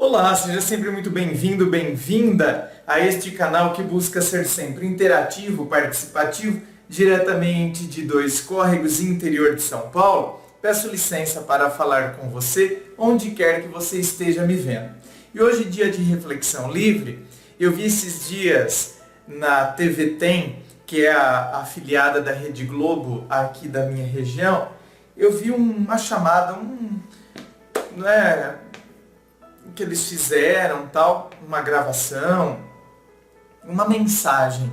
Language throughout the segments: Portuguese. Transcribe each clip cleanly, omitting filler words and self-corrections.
Olá, seja sempre muito bem-vindo, bem-vinda a este canal que busca ser sempre interativo, participativo, diretamente de Dois Córregos, interior de São Paulo. Peço licença para falar com você, onde quer que você esteja me vendo. E hoje, dia de reflexão livre, eu vi esses dias na TV Tem, que é a afiliada da Rede Globo aqui da minha região, eu vi uma chamada, que eles fizeram, tal, uma gravação, uma mensagem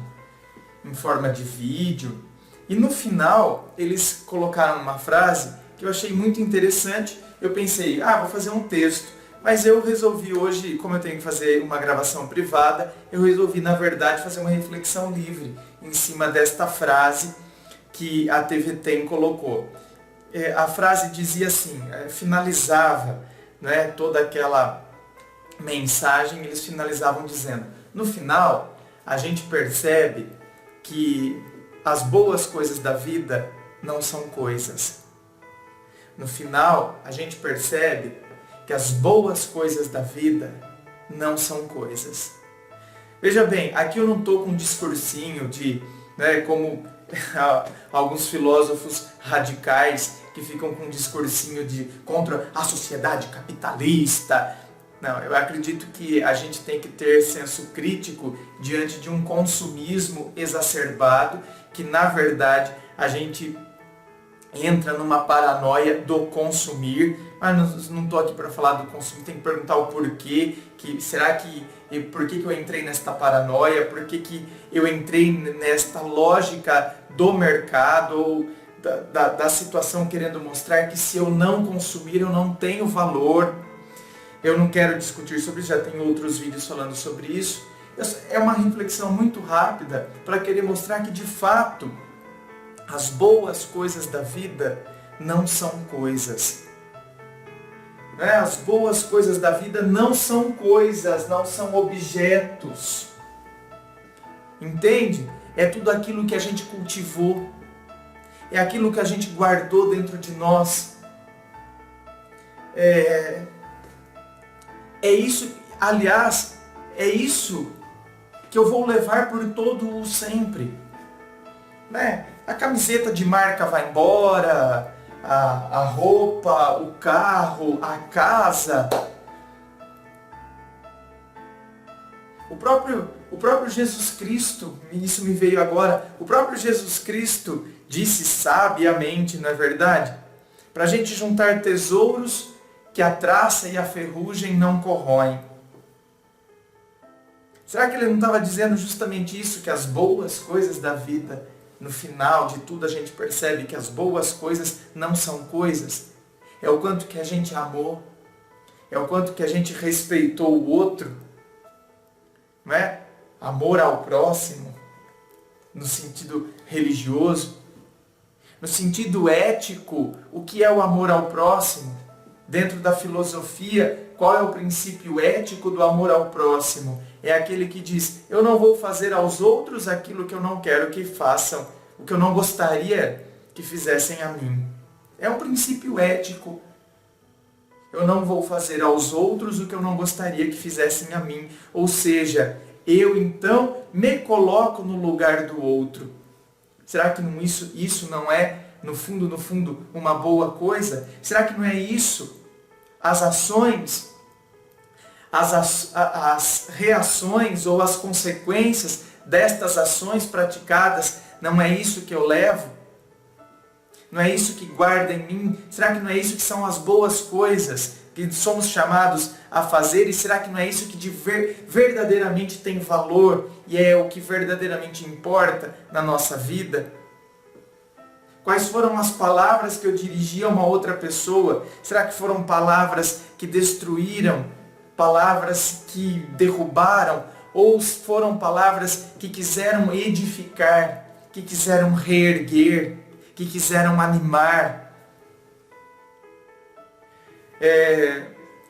em forma de vídeo, e no final eles colocaram uma frase que eu achei muito interessante. Eu pensei, vou fazer um texto, mas eu resolvi hoje, como eu tenho que fazer uma gravação privada, eu resolvi na verdade fazer uma reflexão livre em cima desta frase que a TV Tem colocou. A frase dizia assim, finalizava, toda aquela mensagem, eles finalizavam dizendo: no final, a gente percebe que as boas coisas da vida não são coisas. No final, a gente percebe que as boas coisas da vida não são coisas. Veja bem, aqui eu não estou com um discursinho de, como alguns filósofos radicais que ficam com um discursinho de contra a sociedade capitalista. Não, eu acredito que a gente tem que ter senso crítico diante de um consumismo exacerbado, que na verdade a gente entra numa paranoia do consumir. Mas não estou aqui para falar do consumir, tem que perguntar o porquê, por que eu entrei nesta paranoia, por que eu entrei nesta lógica do mercado, ou da situação querendo mostrar que se eu não consumir eu não tenho valor. Eu não quero discutir sobre isso, já tem outros vídeos falando sobre isso. É uma reflexão muito rápida para querer mostrar que de fato as boas coisas da vida não são coisas. As boas coisas da vida não são coisas, não são objetos. Entende? É tudo aquilo que a gente cultivou. É aquilo que a gente guardou dentro de nós. É isso, aliás, é isso que eu vou levar por todo o sempre. A camiseta de marca vai embora, a roupa, o carro, a casa. O próprio Jesus Cristo, isso me veio agora, o próprio Jesus Cristo disse sabiamente, não é verdade? Para a gente juntar tesouros que a traça e a ferrugem não corroem. Será que ele não estava dizendo justamente isso, que as boas coisas da vida, no final de tudo a gente percebe que as boas coisas não são coisas? É o quanto que a gente amou, é o quanto que a gente respeitou o outro, não é? Amor ao próximo, no sentido religioso, no sentido ético, o que é o amor ao próximo? Dentro da filosofia, qual é o princípio ético do amor ao próximo? É aquele que diz, eu não vou fazer aos outros aquilo que eu não quero que façam, o que eu não gostaria que fizessem a mim. É um princípio ético. Eu não vou fazer aos outros o que eu não gostaria que fizessem a mim. Ou seja, eu então me coloco no lugar do outro. Será que isso não é, no fundo, uma boa coisa? Será que não é isso? As ações, as reações ou as consequências destas ações praticadas, não é isso que eu levo? Não é isso que guarda em mim? Será que não é isso que são as boas coisas que somos chamados a fazer? E será que não é isso que verdadeiramente tem valor e é o que verdadeiramente importa na nossa vida? Quais foram as palavras que eu dirigi a uma outra pessoa? Será que foram palavras que destruíram? Palavras que derrubaram? Ou foram palavras que quiseram edificar, que quiseram reerguer, que quiseram animar?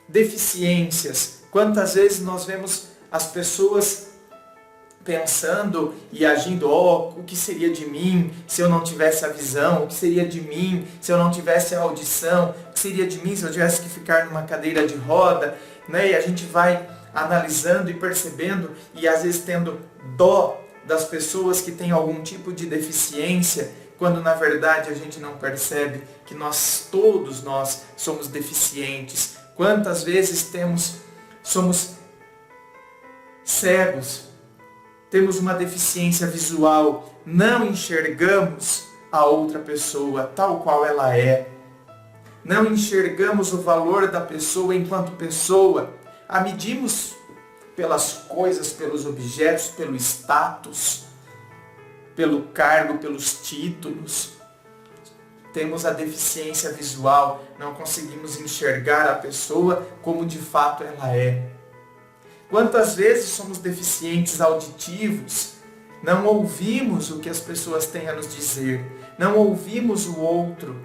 Deficiências. Quantas vezes nós vemos as pessoas pensando e agindo, o que seria de mim se eu não tivesse a visão? O que seria de mim se eu não tivesse a audição? O que seria de mim se eu tivesse que ficar numa cadeira de roda? né? E a gente vai analisando e percebendo e às vezes tendo dó das pessoas que têm algum tipo de deficiência, quando na verdade a gente não percebe que todos nós somos deficientes. Quantas vezes somos cegos, temos uma deficiência visual, não enxergamos a outra pessoa tal qual ela é. Não enxergamos o valor da pessoa enquanto pessoa. A medimos pelas coisas, pelos objetos, pelo status, pelo cargo, pelos títulos. Temos a deficiência visual, não conseguimos enxergar a pessoa como de fato ela é. Quantas vezes somos deficientes auditivos, não ouvimos o que as pessoas têm a nos dizer, não ouvimos o outro.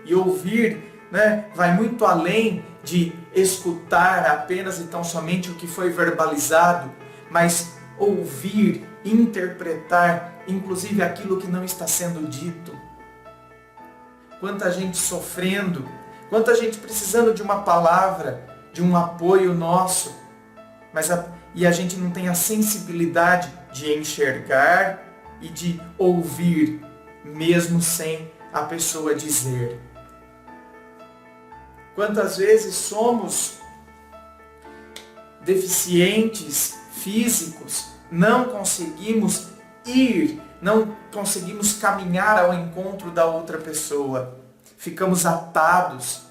E ouvir, né, vai muito além de escutar apenas e tão somente o que foi verbalizado, mas ouvir, interpretar, inclusive aquilo que não está sendo dito. Quanta gente sofrendo, quanta gente precisando de uma palavra, de um apoio nosso, e a gente não tem a sensibilidade de enxergar e de ouvir, mesmo sem a pessoa dizer. Quantas vezes somos deficientes físicos, não conseguimos ir, não conseguimos caminhar ao encontro da outra pessoa. Ficamos atados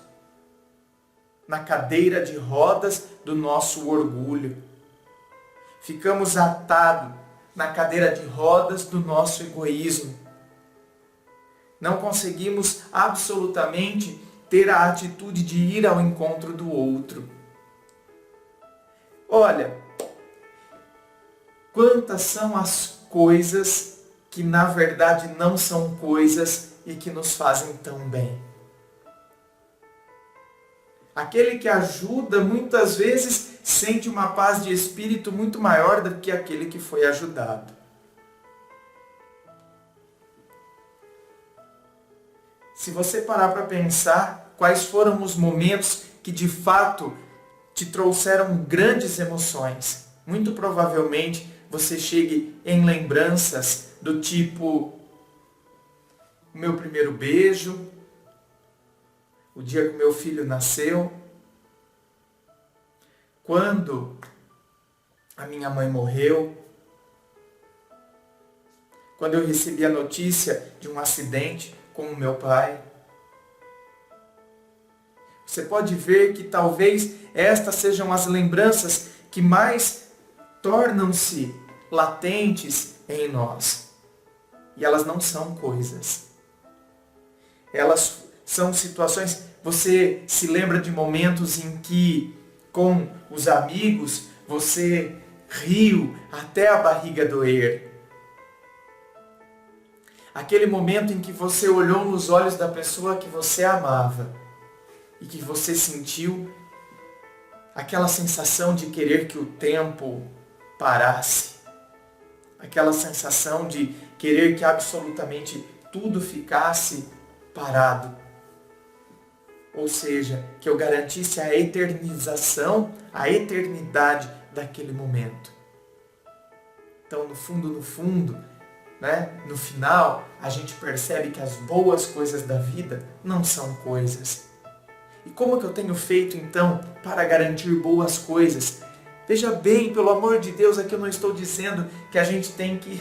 na cadeira de rodas do nosso orgulho. Ficamos atados na cadeira de rodas do nosso egoísmo. Não conseguimos absolutamente ter a atitude de ir ao encontro do outro. Olha, quantas são as coisas que na verdade não são coisas e que nos fazem tão bem. Aquele que ajuda muitas vezes sente uma paz de espírito muito maior do que aquele que foi ajudado. Se você parar para pensar quais foram os momentos que de fato te trouxeram grandes emoções, muito provavelmente você chegue em lembranças do tipo o meu primeiro beijo, o dia que meu filho nasceu, quando a minha mãe morreu, quando eu recebi a notícia de um acidente com o meu pai. Você pode ver que talvez estas sejam as lembranças que mais tornam-se latentes em nós. E elas não são coisas. Elas são situações. Você se lembra de momentos em que, com os amigos, você riu até a barriga doer. Aquele momento em que você olhou nos olhos da pessoa que você amava e que você sentiu aquela sensação de querer que o tempo parasse. Aquela sensação de querer que absolutamente tudo ficasse parado. Ou seja, que eu garantisse a eternização, a eternidade daquele momento. Então, no fundo, né, no final, a gente percebe que as boas coisas da vida não são coisas. E como que eu tenho feito, então, para garantir boas coisas? Veja bem, pelo amor de Deus, aqui eu não estou dizendo que a gente tem que,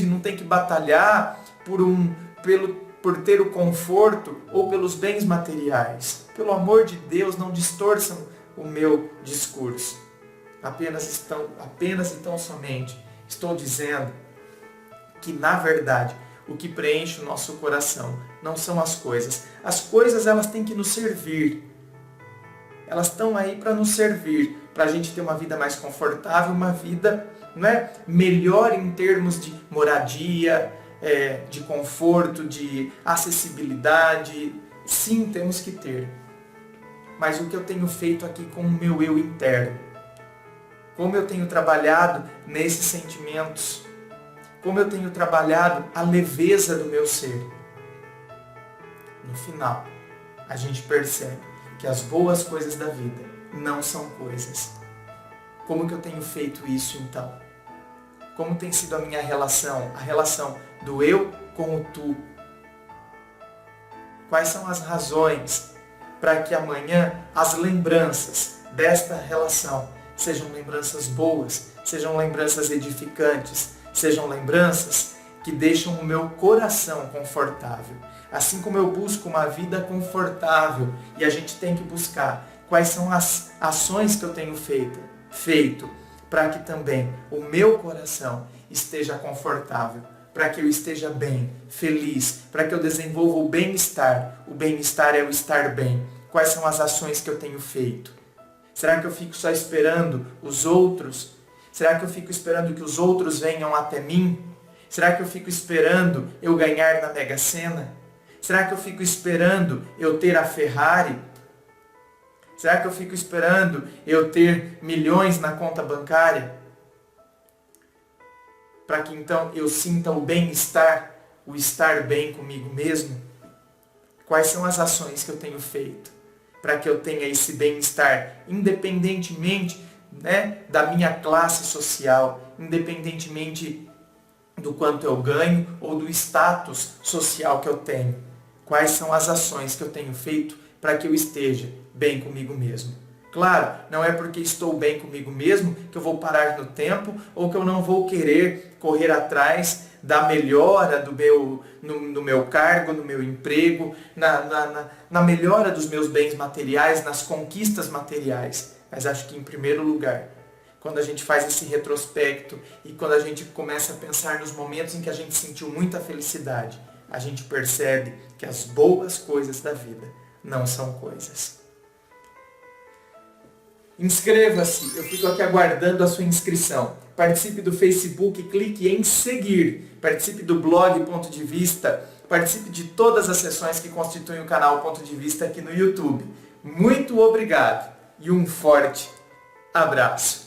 não tem que batalhar por ter o conforto ou pelos bens materiais. Pelo amor de Deus, não distorçam o meu discurso. Apenas e tão somente estou dizendo que, na verdade, o que preenche o nosso coração não são as coisas. As coisas, elas têm que nos servir. Elas estão aí para nos servir, para a gente ter uma vida mais confortável, uma vida, melhor em termos de moradia, de conforto, de acessibilidade. Sim, temos que ter. Mas o que eu tenho feito aqui com o meu eu interno? Como eu tenho trabalhado nesses sentimentos? Como eu tenho trabalhado a leveza do meu ser? No final, a gente percebe que as boas coisas da vida não são coisas. Como que eu tenho feito isso então? Como tem sido a minha relação, a relação do eu com o tu? Quais são as razões para que amanhã as lembranças desta relação sejam lembranças boas, sejam lembranças edificantes, sejam lembranças que deixam o meu coração confortável. Assim como eu busco uma vida confortável, e a gente tem que buscar quais são as ações que eu tenho feito para que também o meu coração esteja confortável, para que eu esteja bem, feliz, para que eu desenvolva o bem-estar. O bem-estar é o estar bem. Quais são as ações que eu tenho feito? Será que eu fico só esperando os outros? Será que eu fico esperando que os outros venham até mim? Será que eu fico esperando eu ganhar na Mega Sena? Será que eu fico esperando eu ter a Ferrari? Será que eu fico esperando eu ter milhões na conta bancária? Para que então eu sinta o bem-estar, o estar bem comigo mesmo? Quais são as ações que eu tenho feito para que eu tenha esse bem-estar, independentemente, da minha classe social, independentemente do quanto eu ganho ou do status social que eu tenho? Quais são as ações que eu tenho feito para que eu esteja bem comigo mesmo? Claro, não é porque estou bem comigo mesmo que eu vou parar no tempo ou que eu não vou querer correr atrás da melhora no meu cargo, no meu emprego, na melhora dos meus bens materiais, nas conquistas materiais. Mas acho que em primeiro lugar, quando a gente faz esse retrospecto e quando a gente começa a pensar nos momentos em que a gente sentiu muita felicidade, a gente percebe que as boas coisas da vida não são coisas. Inscreva-se, eu fico aqui aguardando a sua inscrição. Participe do Facebook, clique em seguir. Participe do blog Ponto de Vista. Participe de todas as sessões que constituem o canal Ponto de Vista aqui no YouTube. Muito obrigado e um forte abraço.